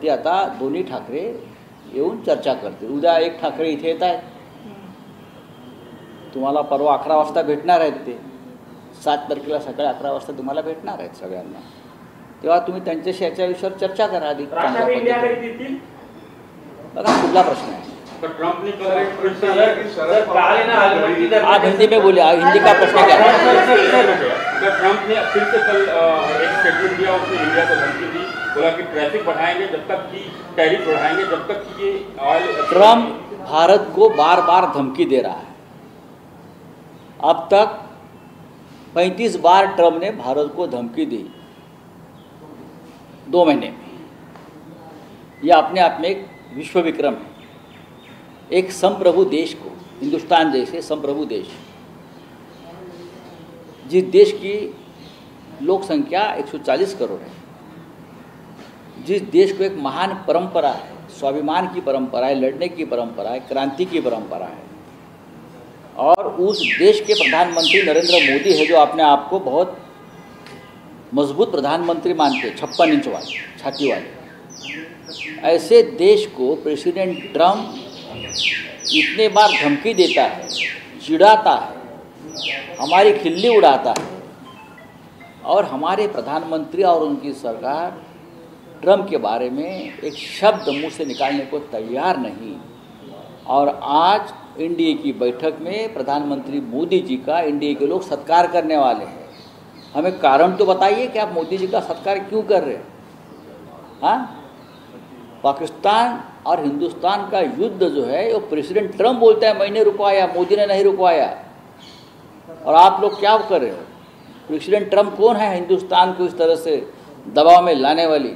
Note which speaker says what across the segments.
Speaker 1: वरती आता दोन्ही ठाकरे येऊन चर्चा करतील. उद्या एक ठाकरे इथे येत आहेत, तुम्हाला परवा 11 वाजता भेटणार आहेत. ते 7 तारखेला सकाळी 11 वाजता तुम्हाला भेटणार आहेत सगळ्यांना. तेव्हा तुम्ही त्यांच्याशी याच्या विषयावर चर्चा करा आधी. बघा कुठला प्रश्न आहे. आप हिंदी में बोले, हिंदी का प्रश्न क्या है?
Speaker 2: ट्रंप ने फिर से कल एक स्टेटमेंट दिया, उसने इंडिया को धमकी दी, बोला कि ट्रैफिक बढ़ाएंगे जब तक कि टैरिफ बढ़ाएंगे जब तक कि ये ऑयल.
Speaker 1: ट्रंप भारत को बार बार धमकी दे रहा है. अब तक 35 बार ट्रंप ने भारत को धमकी दी 2 महीने में. यह अपने आप में एक विश्व विक्रम है. एक संप्रभु देश को, हिंदुस्तान जैसे संप्रभु देश, जिस देश की लोक संख्या 140 करोड़ है, जिस देश को एक महान परंपरा है, स्वाभिमान की परंपरा है, लड़ने की परंपरा है, क्रांति की परंपरा है, और उस देश के प्रधानमंत्री नरेंद्र मोदी है जो अपने आप को बहुत मजबूत प्रधानमंत्री मानते हैं, 56 इंच वाले, छाती वाले. ऐसे देश को प्रेसिडेंट ट्रंप इतने बार धमकी देता है, चिढ़ाता है, हमारी खिल्ली उड़ाता है, और हमारे प्रधानमंत्री और उनकी सरकार ट्रंप के बारे में एक शब्द मुंह से निकालने को तैयार नहीं. और आज एनडीए की बैठक में प्रधानमंत्री मोदी जी का एनडीए के लोग सत्कार करने वाले हैं. हमें कारण तो बताइए कि आप मोदी जी का सत्कार क्यों कर रहे हैं? हाँ, पाकिस्तान और हिंदुस्तान का युद्ध जो है वो प्रेसिडेंट ट्रंप बोलता है मैंने रुकवाया, मोदी ने नहीं रुकवाया. और आप लोग क्या कर रहे हो? प्रेसिडेंट ट्रंप कौन है हिंदुस्तान को इस तरह से दबाव में लाने वाली?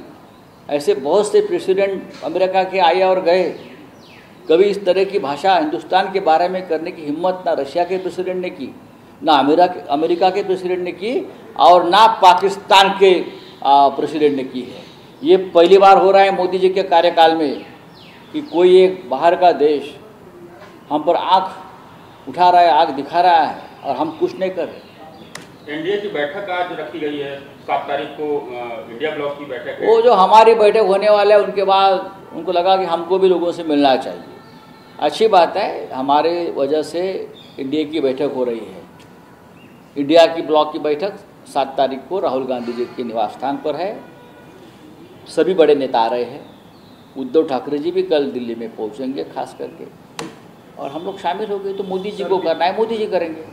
Speaker 1: ऐसे बहुत से प्रेसिडेंट अमेरिका के आए और गए, कभी इस तरह की भाषा हिंदुस्तान के बारे में करने की हिम्मत ना रशिया के प्रेसिडेंट ने की, ना अमेरिका के प्रेसिडेंट ने की, और ना पाकिस्तान के प्रेसिडेंट ने की है. ये पहली बार हो रहा है मोदी जी के कार्यकाल में कि कोई एक बाहर का देश हम पर आँख उठा रहा है, आँख दिखा रहा है, और हम कुछ नहीं कर रहे.
Speaker 2: एनडीए की बैठक आज रखी गई है 7 तारीख को, इंडिया ब्लॉक की बैठक है.
Speaker 1: वो जो हमारी बैठक होने वाला है उनके बाद उनको लगा कि हमको भी लोगों से मिलना चाहिए. अच्छी बात है, हमारे वजह से इंडिया की बैठक हो रही है. इंडिया की ब्लॉक की बैठक 7 तारीख को राहुल गांधी जी के निवास स्थान पर है. सभी बड़े नेता आ रहे हैं. उद्धव ठाकरे जी भी कल दिल्ली में पहुंचेंगे खास करके, और हम लोग शामिल हो गए. तो मोदी जी को करना है, मोदी जी करेंगे.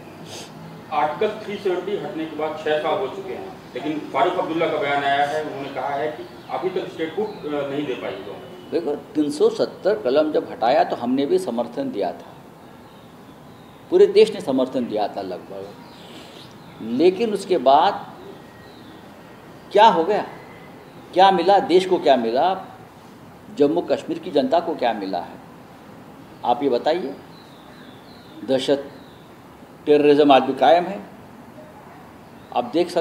Speaker 2: आर्टिकल 370 हटने के बाद 6 साल हो चुके हैं, लेकिन फारूक अब्दुल्ला का बयान आया है, उन्होंने कहा है कि अभी तक स्टेटहुड नहीं दे पाई.
Speaker 1: देखो, 370 कलम जब हटाया तो हमने भी समर्थन दिया था, पूरे देश ने समर्थन दिया था लगभग. लेकिन उसके बाद क्या हो गया? क्या मिला देश को? क्या मिला जम्मू कश्मीर की जनता को? क्या मिला है आप ये बताइए. दहशत, टेररिज्म आज भी कायम है. आप देख सकते